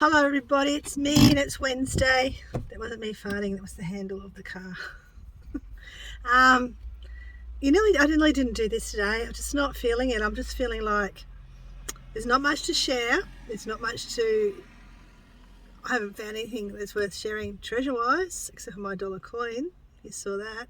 Hello everybody, it's me and it's Wednesday. That wasn't me farting, that was the handle of the car. I really didn't do this today. I'm just not feeling it. I'm just feeling like there's not much to share. I haven't found anything that's worth sharing treasure-wise, except for my dollar coin. You saw that.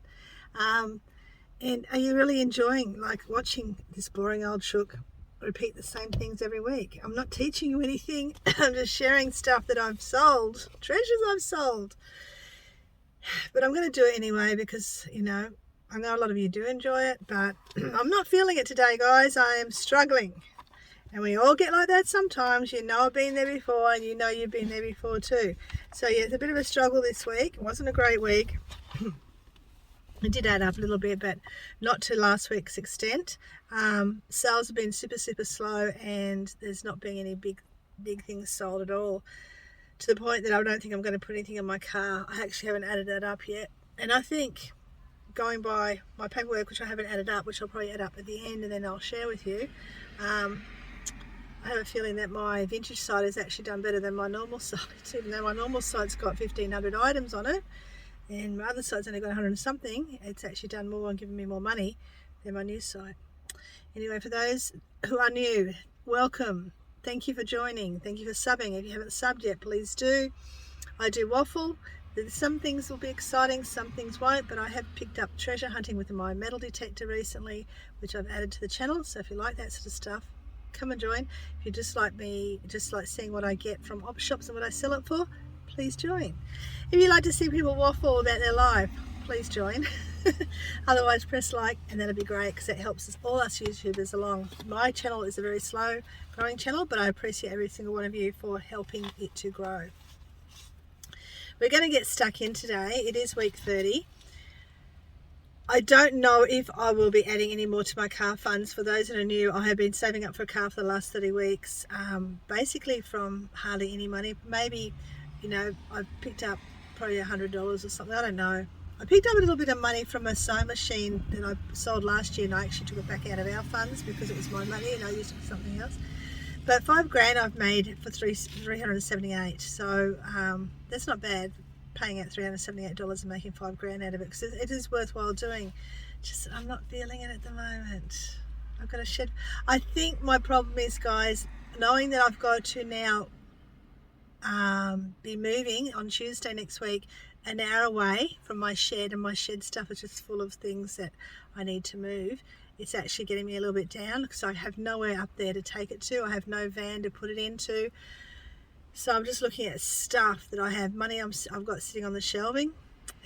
And are you really enjoying watching this boring old shook repeat the same things every week? I'm not teaching you anything. I'm just sharing stuff that I've sold, treasures I've sold. But I'm going to do it anyway because, I know a lot of you do enjoy it, but I'm not feeling it today, guys. I am struggling. And we all get like that sometimes. I've been there before, and you've been there before too. So yeah, it's a bit of a struggle this week. It wasn't a great week. It did add up a little bit, but not to last week's extent. Sales have been super, super slow, and there's not been any big things sold at all, to the point that I don't think I'm going to put anything in my car. I actually haven't added that up yet. And I think, going by my paperwork, which I haven't added up, which I'll probably add up at the end and then I'll share with you, I have a feeling that my vintage site has actually done better than my normal site, even though my normal site's got 1,500 items on it. And my other site's only got 100 and something. It's actually done more and given me more money than my new site. Anyway, for those who are new, welcome. Thank you for joining. Thank you for subbing. If you haven't subbed yet, please do. I do waffle. Some things will be exciting, some things won't, but I have picked up treasure hunting with my metal detector recently, which I've added to the channel. So if you like that sort of stuff, come and join. If you just like seeing what I get from op shops and what I sell it for, please join. If you like to see people waffle about their life, please join. Otherwise, press like, and that'd be great because it helps all us YouTubers along. My channel is a very slow growing channel, but I appreciate every single one of you for helping it to grow. We're going to get stuck in today. It is week 30. I don't know if I will be adding any more to my car funds. For those that are new, I have been saving up for a car for the last 30 weeks, basically from hardly any money. Maybe, I've picked up probably $100 or something. I don't know. I picked up a little bit of money from a sewing machine that I sold last year, and I actually took it back out of our funds because it was my money and I used it for something else. But $5,000 I've made for 378. So that's not bad, paying out $378 and making $5,000 out of it, because it is worthwhile doing. Just I'm not feeling it at the moment. I've got to shed. I think my problem is, guys, knowing that I've got to now be moving on Tuesday next week, an hour away from my shed, and my shed stuff is just full of things that I need to move. It's actually getting me a little bit down because I have nowhere up there to take it to. I have no van to put it into. So I'm just looking at stuff that I have money I've got sitting on the shelving,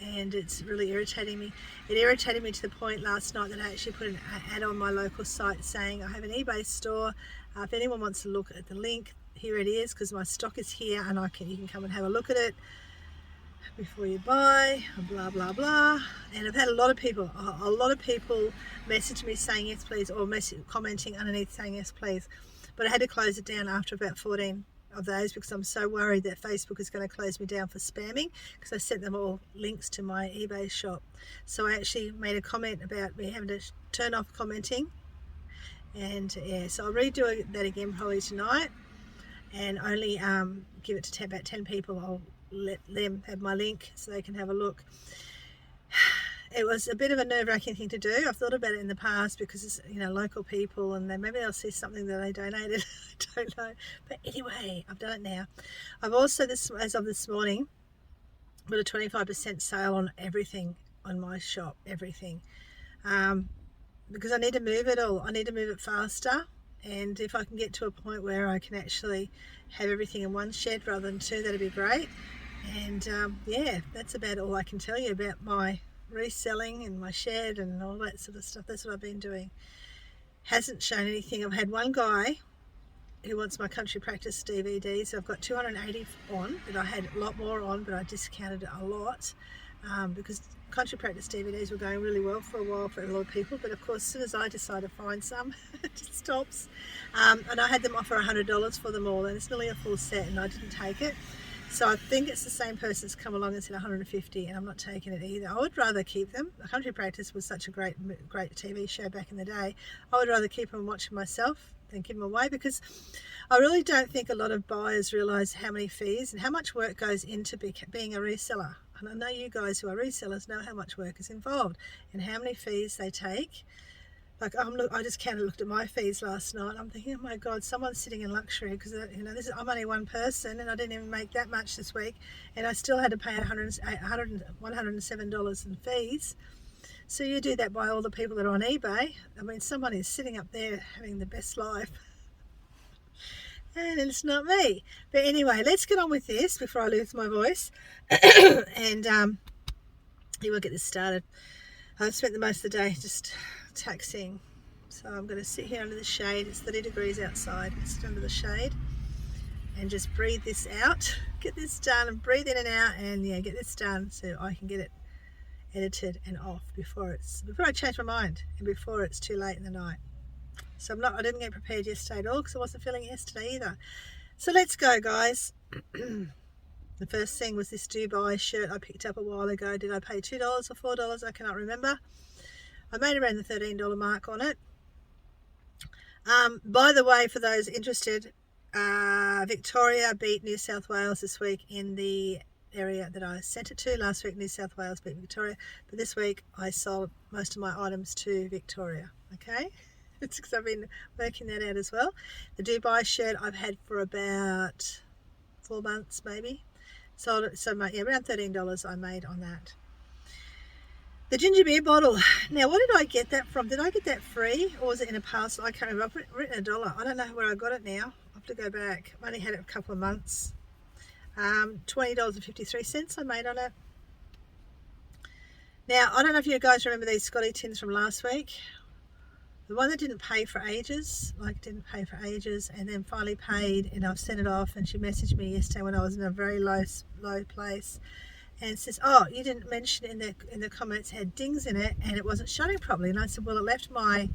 and it's really irritating me. It irritated me to the point last night that I actually put an ad on my local site saying I have an eBay store. If anyone wants to look at the link, here it is, because my stock is here and you can come and have a look at it before you buy, blah blah blah. And I've had a lot of people message me saying yes please, or commenting underneath saying yes please, but I had to close it down after about 14 of those because I'm so worried that Facebook is going to close me down for spamming, because I sent them all links to my eBay shop. So I actually made a comment about me having to turn off commenting, and yeah, so I'll redo that again probably tonight, and only give it to about 10 people. I'll let them have my link so they can have a look. It was a bit of a nerve-wracking thing to do. I've thought about it in the past because it's, local people, and then maybe they'll see something that they donated. I don't know. But anyway, I've done it now. I've also, as of this morning, got a 25% sale on everything on my shop, everything. Because I need to move it all. I need to move it faster. And if I can get to a point where I can actually have everything in one shed rather than two, that'd be great. And yeah, that's about all I can tell you about my reselling and my shed and all that sort of stuff. That's what I've been doing. Hasn't shown anything. I've had one guy who wants my country practice DVDs. I've got 280 on, but I had a lot more on, but I discounted it a lot because country practice DVDs were going really well for a while for a lot of people. But of course, as soon as I decide to find some, it just stops. And I had them offer $100 for them all, and it's nearly a full set, and I didn't take it. So I think it's the same person that's come along and said 150, and I'm not taking it either. I would rather keep them. Country Practice was such a great TV show back in the day. I would rather keep them and watch them myself than give them away, because I really don't think a lot of buyers realise how many fees and how much work goes into being a reseller. And I know you guys who are resellers know how much work is involved and how many fees they take. Like I just kind of looked at my fees last night. I'm thinking, oh my God, someone's sitting in luxury, because I'm only one person and I didn't even make that much this week, and I still had to pay $107 in fees. So you do that by all the people that are on eBay. I mean, someone is sitting up there having the best life, and it's not me. But anyway, let's get on with this before I lose my voice. And we will get this started. I've spent the most of the day just taxiing, so I'm going to sit here under the shade. It's 30 degrees outside. Sit under the shade and just breathe this out, get this done, and breathe in and out, and yeah, get this done so I can get it edited and off before I change my mind and before it's too late in the night. So I didn't get prepared yesterday at all, because I wasn't feeling it yesterday either. So let's go, guys. The first thing was this Dubai shirt I picked up a while ago. Did I pay $2 or $4? I cannot remember. I made around the $13 mark on it. By the way, for those interested, Victoria beat New South Wales this week in the area that I sent it to. Last week New South Wales beat Victoria, but this week I sold most of my items to Victoria. Okay, it's because I've been working that out as well. The Dubai shirt I've had for about 4 months maybe. Sold it, so yeah, around $13 I made on that. The ginger beer bottle. Now, what did I get that from? Did I get that free, or was it in a parcel? I can't remember. I've written $1. I don't know where I got it now. I'll have to go back. I've only had it a couple of months. $20.53 I made on it. Now, I don't know if you guys remember these Scotty tins from last week. The one that didn't pay for ages, and then finally paid, and I've sent it off, and she messaged me yesterday when I was in a very low place, and says, oh, you didn't mention in the comments it had dings in it and it wasn't shutting properly. And I said, well, it left and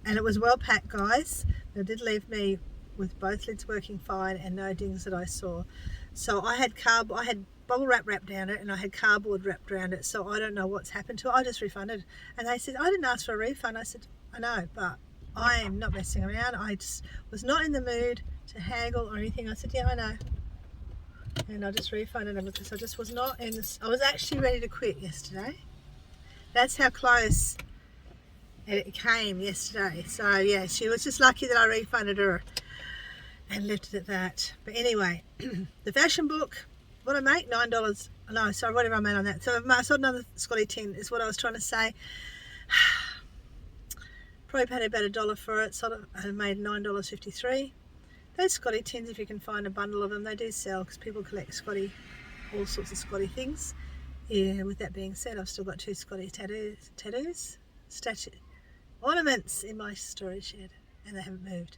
it was well packed, guys, but it did leave me with both lids working fine and no dings that I saw. So I had bubble wrap wrapped around it, and I had cardboard wrapped around it, so I don't know what's happened to it. I just refunded, and they said, I didn't ask for a refund. I said, I know, but I am not messing around. I just was not in the mood to haggle or anything. I said, yeah, I know. And I just refunded them because I just was not in this. I was actually ready to quit yesterday. That's how close it came yesterday. So yeah, she was just lucky that I refunded her and left it at that. But anyway, the fashion book, what I make, $9. No, sorry, whatever I made on that. So I sold another Scotty tin is what I was trying to say. Probably paid about $1 for it. Sold it and made $9.53. Those Scotty tins, if you can find a bundle of them, they do sell, because people collect Scotty, all sorts of Scotty things. Yeah, with that being said, I've still got 2 Scotty ornaments in my storage shed, and they haven't moved.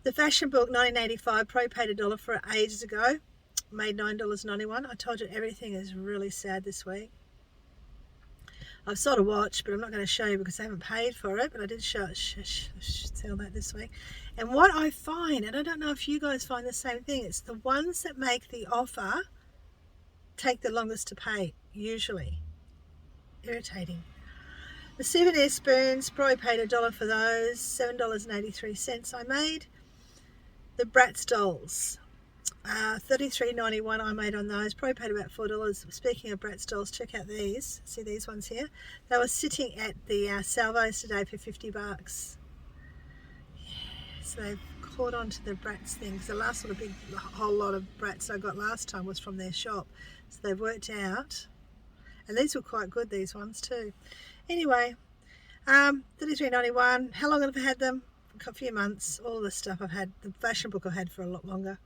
The fashion book, 1985, probably paid $1 for it ages ago. Made $9.91. I told you everything is really sad this week. I've sold a watch, but I'm not going to show you because I haven't paid for it, but I did sell that this week. And what I find, and I don't know if you guys find the same thing, it's the ones that make the offer take the longest to pay, usually. Irritating. The souvenir spoons, probably paid $1 for those, $7.83 I made. The Bratz dolls, $33.91 I made on those, probably paid about $4. Speaking of Bratz dolls, check out these. See these ones here? They were sitting at the Salvos today for $50. So they've caught on to the Bratz things. The last sort of whole lot of Bratz I got last time was from their shop. So they've worked out. And these were quite good, these ones too. Anyway, $33.91. How long have I had them? A few months. All the stuff I've had, the fashion book I've had for a lot longer.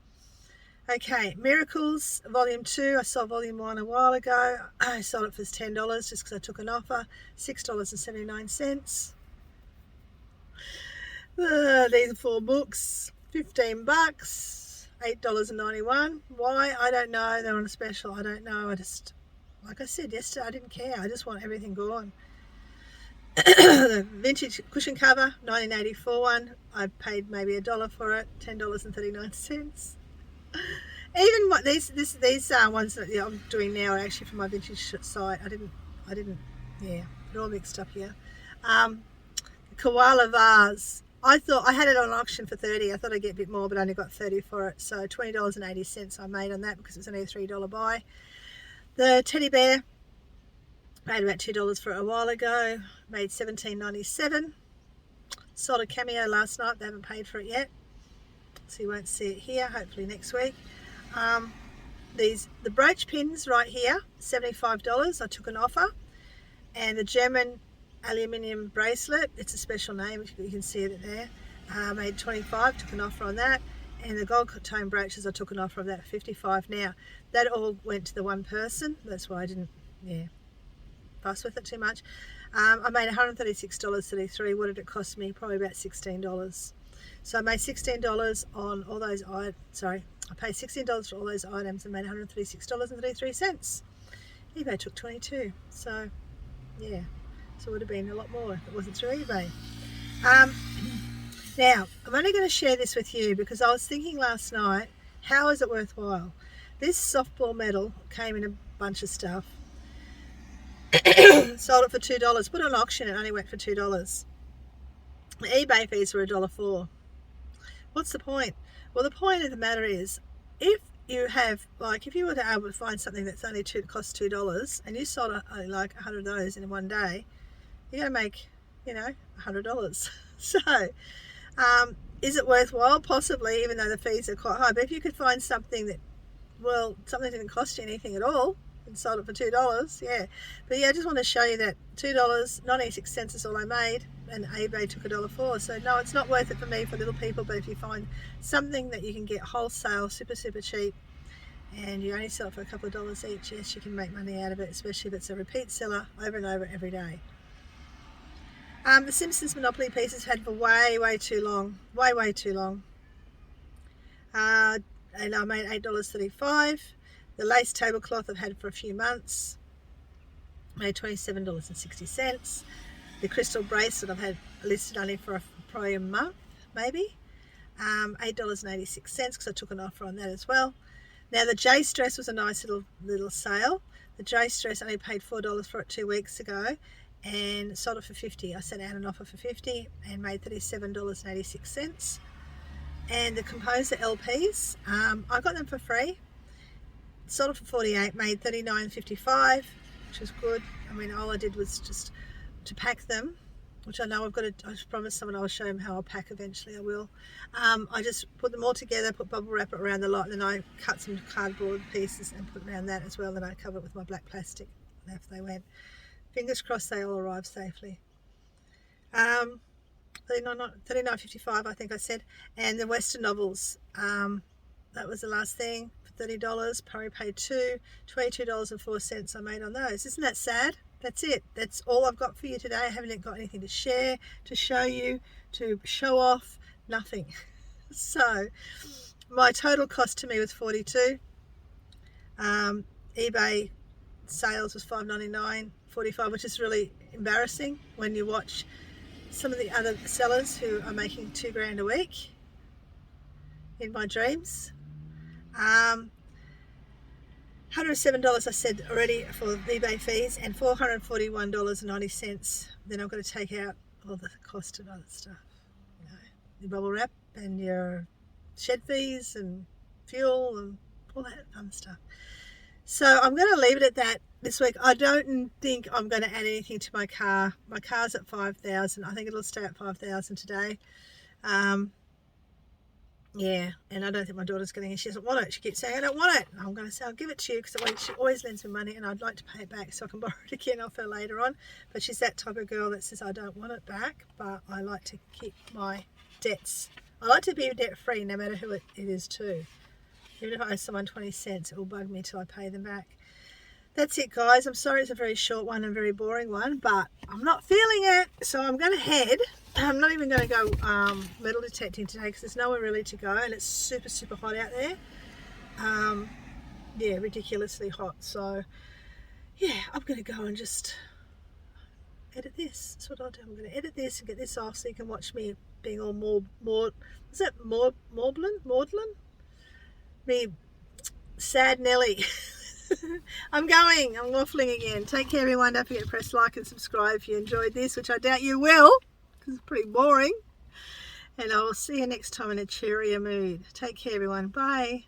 Okay, Miracles, Volume 2. I sold Volume 1 a while ago. I sold it for $10 just because I took an offer. $6.79. These are 4 books. $15. $8.91. Why? I don't know. They're on a special. I don't know. I just, like I said yesterday, I didn't care. I just want everything gone. The vintage cushion cover, 1984 one. I paid maybe $1 for it. $10.39. Even what these ones that I'm doing now are actually from my vintage site. I didn't. Yeah, they're all mixed up here. The koala vase. I thought I had it on auction for 30. I thought I'd get a bit more, but I only got 30 for it. So $20.80 I made on that because it was only a $3 buy. The teddy bear, paid about $2 for it a while ago. Made $17.97. Sold a Cameo last night. They haven't paid for it yet, so you won't see it here. Hopefully next week. The brooch pins right here, $75. I took an offer. And the German aluminium bracelet, it's a special name, you can see it there, made 25, took an offer on that. And the gold tone brooches, I took an offer of that, 55. Now that all went to the one person, that's why I didn't fuss with it too much. I made $136.33. What did it cost me? Probably about $16. So I made $16 on all those I paid $16 for all those items and made $136.33. eBay took 22, so yeah, so it would have been a lot more if it wasn't through eBay. Now, I'm only going to share this with you because I was thinking last night, how is it worthwhile? This softball medal came in a bunch of stuff. Sold it for $2. Put it on auction, it only went for $2. The eBay fees were $1.04. What's the point? Well, the point of the matter is, if you have, like, if you were to able to find something that's only costs $2 and you sold like 100 of those in one day, you're going to make, $100. So, is it worthwhile? Possibly, even though the fees are quite high. But if you could find something that, something didn't cost you anything at all and sold it for $2, yeah. But yeah, I just want to show you that $2, 96 cents is all I made, and eBay took $1.04. So no, it's not worth it for me, for little people. But if you find something that you can get wholesale, super cheap, and you only sell it for a couple of dollars each, yes, you can make money out of it, especially if it's a repeat seller over and over every day. The Simpsons Monopoly pieces had for way too long, way too long. And I made $8.35. The lace tablecloth I've had for a few months, made $27.60. The crystal bracelet I've had listed only for probably a month, maybe. $8.86 because I took an offer on that as well. Now the Jace dress was a nice little sale. The Jace dress only paid $4 for it 2 weeks ago and sold it for $50. I sent out an offer for $50 and made $37.86. And the Composer LPs, I got them for free. Sold it for $48, made $39.55, which was good. I mean, all I did was just to pack them, which I know I promised someone I'll show them how I'll pack eventually. I will. I just put them all together, put bubble wrap it around the lot, and then I cut some cardboard pieces and put around that as well. Then I cover it with my black plastic. And off they went. Fingers crossed they all arrived safely. $39.55 I think I said. And the Western novels, that was the last thing. $30, probably paid $22.04 I made on those. Isn't that sad? That's it. That's all I've got for you today. I haven't got anything to share, to show you, to show off, nothing. So my total cost to me was $42. eBay sales was $5.99, which is really embarrassing when you watch some of the other sellers who are making $2,000 a week in my dreams. $107 I said already for eBay fees, and $441.90. Then I've got to take out all the cost of other stuff, your bubble wrap and your shed fees and fuel and all that fun stuff. So I'm going to leave it at that this week. I don't think I'm going to add anything to my car. My car's at 5,000. I think it'll stay at 5,000 today. Yeah, and I don't think my daughter's getting it. She doesn't want it. She keeps saying, I don't want it. I'm going to say, I'll give it to you because she always lends me money and I'd like to pay it back so I can borrow it again off her later on. But she's that type of girl that says, I don't want it back, but I like to keep my debts. I like to be debt free no matter who it is too. Even if I owe someone 20 cents, it will bug me till I pay them back. That's it, guys. I'm sorry it's a very short one and very boring one, but I'm not feeling it. So I'm going to head. I'm not even going to go metal detecting today because there's nowhere really to go and it's super hot out there. Yeah, ridiculously hot. So yeah, I'm going to go and just edit this. That's what I'll do. I'm going to edit this and get this off so you can watch me being all maudlin? Me sad Nelly. I'm waffling again. Take care, everyone. Don't forget to press like and subscribe if you enjoyed this, which I doubt you will because it's pretty boring. And I will see you next time in a cheerier mood. Take care, everyone. Bye.